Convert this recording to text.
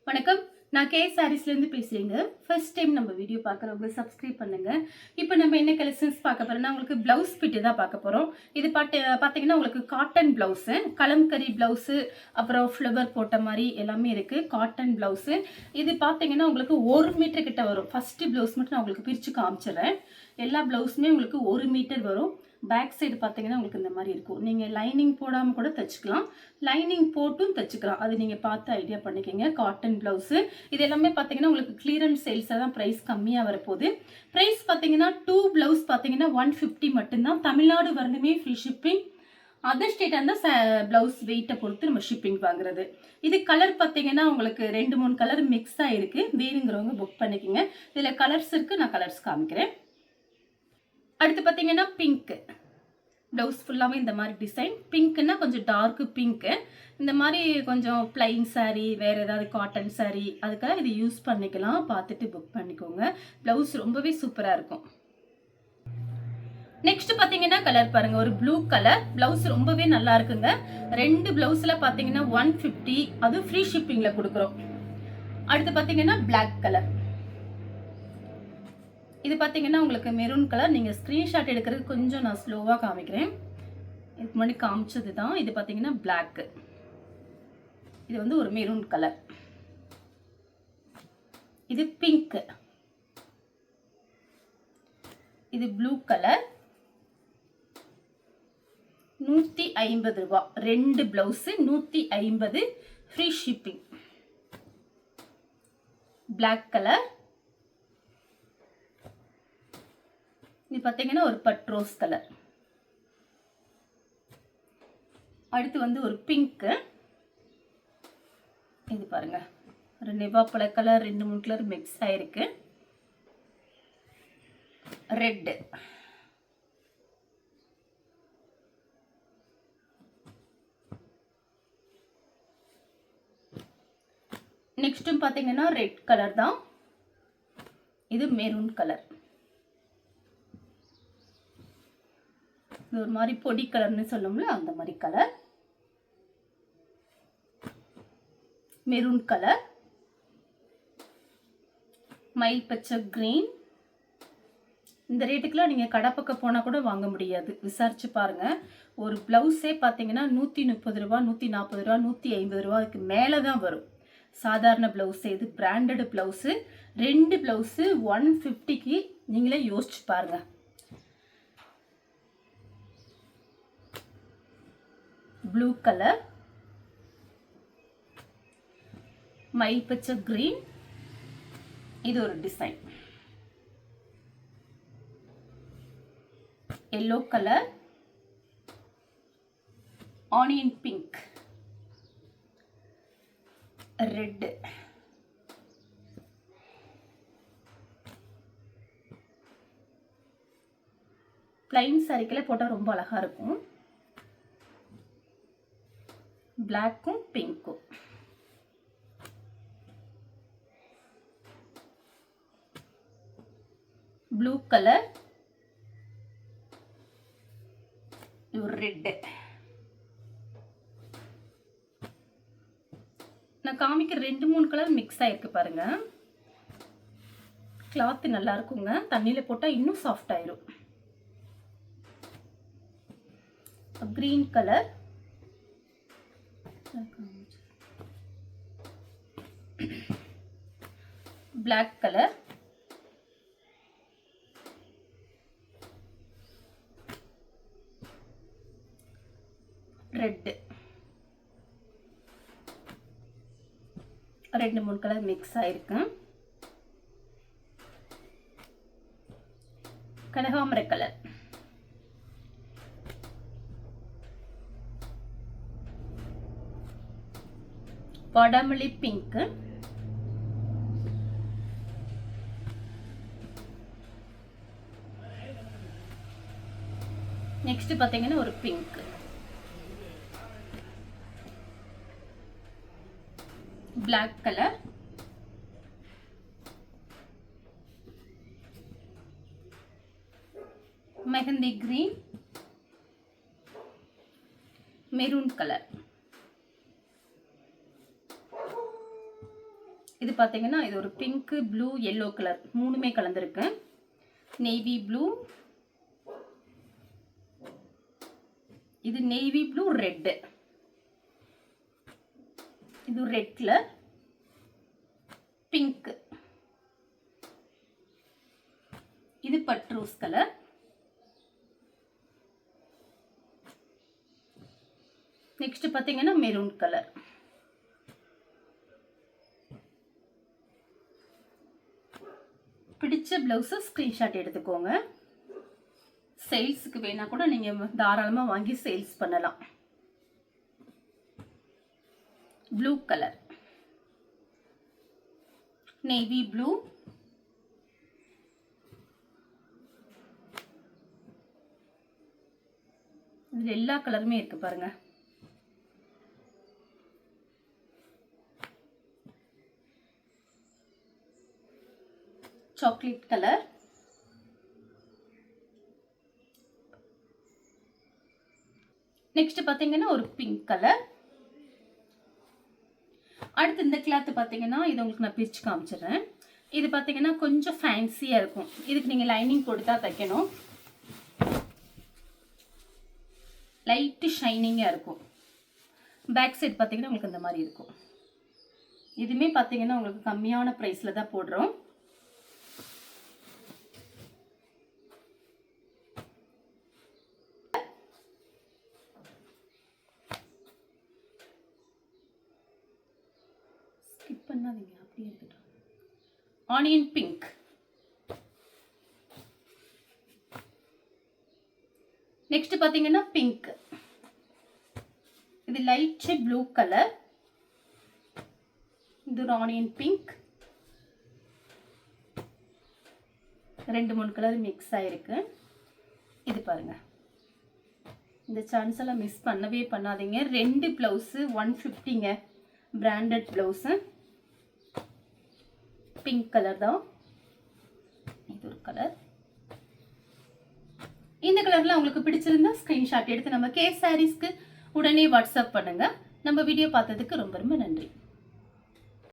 வணக்கம். நான் கே சாரீஸ்லேருந்து பேசுகிறேங்க. ஃபர்ஸ்ட் டைம் நம்ம வீடியோ பார்க்குறவங்க சப்ஸ்கிரைப் பண்ணுங்கள். இப்போ நம்ம என்ன கலெக்ஷன்ஸ் பார்க்க போகிறோம்னா, உங்களுக்கு ப்ளவுஸ் பிட்டு தான் பார்க்க போகிறோம். இது பார்த்தீங்கன்னா உங்களுக்கு காட்டன் ப்ளவுஸு, கலம்கரி ப்ளவுஸு, அப்புறம் ஃப்ளவர் போட்ட மாதிரி எல்லாமே இருக்குது. காட்டன் ப்ளவுஸு இது பார்த்தீங்கன்னா உங்களுக்கு 1 மீட்டர் கிட்ட வரும். ஃபஸ்ட்டு ப்ளவுஸ் மட்டும் நான் உங்களுக்கு பிரித்து காமிச்சிடுறேன். எல்லா ப்ளவுஸுமே உங்களுக்கு 1 மீட்டர் வரும். பேக் சைடு பார்த்தீங்கன்னா உங்களுக்கு இந்த மாதிரி இருக்கும். நீங்கள் லைனிங் போடாமல் கூட தைச்சிக்கலாம், லைனிங் போட்டும் தைச்சிக்கலாம். அது நீங்கள் பார்த்து ஐடியா பண்ணிக்கோங்க. காட்டன் ப்ளவுஸு இது எல்லாமே பார்த்தீங்கன்னா உங்களுக்கு கிளியரன்ஸ் சேல்ஸில் தான் ப்ரைஸ் கம்மியாக வரப்போகுது. ப்ரைஸ் பார்த்தீங்கன்னா 2 ப்ளவுஸ் பார்த்தீங்கன்னா 150 மட்டும்தான். தமிழ்நாடு வரணுமே ஃப்ரீ ஷிப்பிங். அதர் ஸ்டேட்டாக இருந்தால் ப்ளவுஸ் வெயிட்டை பொறுத்து நம்ம ஷிப்பிங் வாங்குறது. இது கலர் பார்த்தீங்கன்னா உங்களுக்கு 2-3 கலர் மிக்ஸாக இருக்குது. வேணுங்கிறவங்க புக் பண்ணிக்கோங்க. இதில் கலர்ஸ் இருக்குது, நான் கலர்ஸ் காமிக்கிறேன். அடுத்து பார்த்தீங்கன்னா பிங்க்கு ப்ளவுஸ் ஃபுல்லாகவே இந்த மாதிரி டிசைன். பிங்க்குன்னா கொஞ்சம் டார்க்கு பிங்க்கு. இந்த மாதிரி கொஞ்சம் பிளைன் சாரீ, வேறு ஏதாவது காட்டன் சாரீ, அதுக்காக இது யூஸ் பண்ணிக்கலாம். பார்த்துட்டு புக் பண்ணிக்கோங்க. ப்ளவுஸ் ரொம்பவே சூப்பராக இருக்கும். நெக்ஸ்ட் பார்த்தீங்கன்னா கலர் பாருங்க, ஒரு ப்ளூ கலர் ப்ளவுஸ் ரொம்பவே நல்லா இருக்குங்க. 2 ப்ளவுஸில் பார்த்தீங்கன்னா 150, அதுவும் ஃப்ரீ ஷிப்பிங்கில் கொடுக்குறோம். அடுத்து பார்த்தீங்கன்னா பிளாக் கலர். இது பார்த்தீங்கன்னா உங்களுக்கு மெரூன் கலர். நீங்கள் ஸ்க்ரீன்ஷாட் எடுக்கிறது கொஞ்சம் நான் ஸ்லோவாக காமிக்கிறேன். இதுக்கு முன்னாடி காமிச்சது தான். இது பார்த்தீங்கன்னா பிளாக்கு. இது வந்து ஒரு மெரூன் கலர். இது பிங்க். இது ப்ளூ கலர். 150 ரூபா. 2 blouse 150, free shipping. Black colour. இது பார்த்தீங்கன்னா ஒரு பட் ரோஸ் கலர். அடுத்து வந்து ஒரு பிங்க்கு. இது பாருங்க, ஒரு நெவாப்பழ கலர், 2-3 கலர் மிக்ஸ் ஆயிருக்கு. ரெட்டு. நெக்ஸ்ட்டும் பார்த்தீங்கன்னா ரெட் கலர் தான். இது மெரூன் கலர். ஒரு மாதிரி பொடி கலர்னு சொல்லும்ல, அந்த மாதிரி கலர். Maroon colour. மயில் பச்சை கிரீன். இந்த ரேட்டுக்குலாம் நீங்கள் கடை பக்கம் போனால் கூட வாங்க முடியாது, விசாரிச்சு பாருங்க. ஒரு ப்ளவுஸே பார்த்தீங்கன்னா 130 ரூபா, 140 ரூபா, 150 ரூபாய்க்கு மேலே தான் வரும். சாதாரண ப்ளவுஸு, இது பிராண்டட் ப்ளவுஸு. 2 ப்ளவுஸு 150க்கு நீங்களே யோசிச்சு பாருங்க. ப்ளூ கலர், மயில் பச்சை கிரீன். இது ஒரு design. Yellow colour, onion pink, red. Plain சாரிக்கெல்லாம் போட்டால் ரொம்ப அழகா இருக்கும். பிளாக்கும் பிங்க்கும். Blue colour, red. நான் காமிக்கிற 2-3 கலர் மிக்ஸ் ஆயிருக்கு பாருங்க. கிளாத் நல்லா இருக்குங்க. தண்ணியில் போட்டால் இன்னும் சாஃப்ட் ஆயிரும். Green colour, black colour, red. 2-3 colour mix ஆயிருக்கு. கனகாம்பர கலர், வாடாமல்லி பிங்க், நெக்ஸ்ட் பார்த்தீங்கன்னா ஒரு pink, black colour, mehndi green, maroon colour. இது பார்த்தீங்கன்னா இது ஒரு பிங்க், ப்ளூ, எல்லோ கலர் மூணுமே கலந்துருக்கு. நேவி ப்ளூ, இது நேவி ப்ளூ ரெட், இது ரெட் கலர், பிங்க், இது பட்ரோஸ் கலர், நெக்ஸ்ட் பார்த்தீங்கன்னா மெரூன் கலர். பிடிச்ச பிளவுஸை ஸ்கிரீன்ஷாட் எடுத்துக்கோங்க. சேல்ஸுக்கு வேணா கூட நீங்க தாராளமாக வாங்கி சேல்ஸ் பண்ணலாம். ப்ளூ கலர், நேவி ப்ளூ, இதுல எல்லா கலருமே இருக்கு பாருங்க. சாக்லேட் கலர், நெக்ஸ்ட் பாத்தீங்கன்னா ஒரு பிங்க் கலர். அடுத்து இந்த கிளாத் பாத்தீங்கன்னா இது உங்களுக்கு நான் பிரிச்சு காமிச்சிடுறேன். இது பாத்தீங்கன்னா கொஞ்சம் ஃபேன்சியா இருக்கும். இதுக்கு நீங்க லைனிங் கொடுத்தா தைக்கணும். லைட் ஷைனிங்கா இருக்கும். பேக் சைடு பாத்தீங்கன்னா உங்களுக்கு இந்த மாதிரி இருக்கும். இதுமே பாத்தீங்கன்னா உங்களுக்கு கம்மியான பிரைஸ்ல தான் போடுறோம். ஸ்கிப் பண்ணாதீங்க, அப்படியே இருக்கட்டும். ஆனியன் பிங்க், நெக்ஸ்ட் பாத்தீங்கன்னா பிங்க், இது லைட் ப்ளூ கலர், இது ஒரு ஆனியன் பிங்க், 2-3 கலர் மிக்ஸ் ஆயிருக்கு. இது பாருங்க, இந்த சான்ஸ் எல்லாம் மிஸ் பண்ணவே பண்ணாதீங்க. 2 பிளவுஸ் 150ங்க. பிராண்டட் பிளவுஸ், பிங்க் கலர் தான். இது ஒரு கலர். இந்த கலர்ல உங்களுக்கு பிடிச்சிருந்தா ஸ்கிரீன்ஷாட் எடுத்து நம்ம கே சாரீஸ்க்கு உடனே வாட்ஸ்அப் பண்ணுங்க. நம்ம வீடியோ பார்த்ததுக்கு ரொம்ப ரொம்ப நன்றி.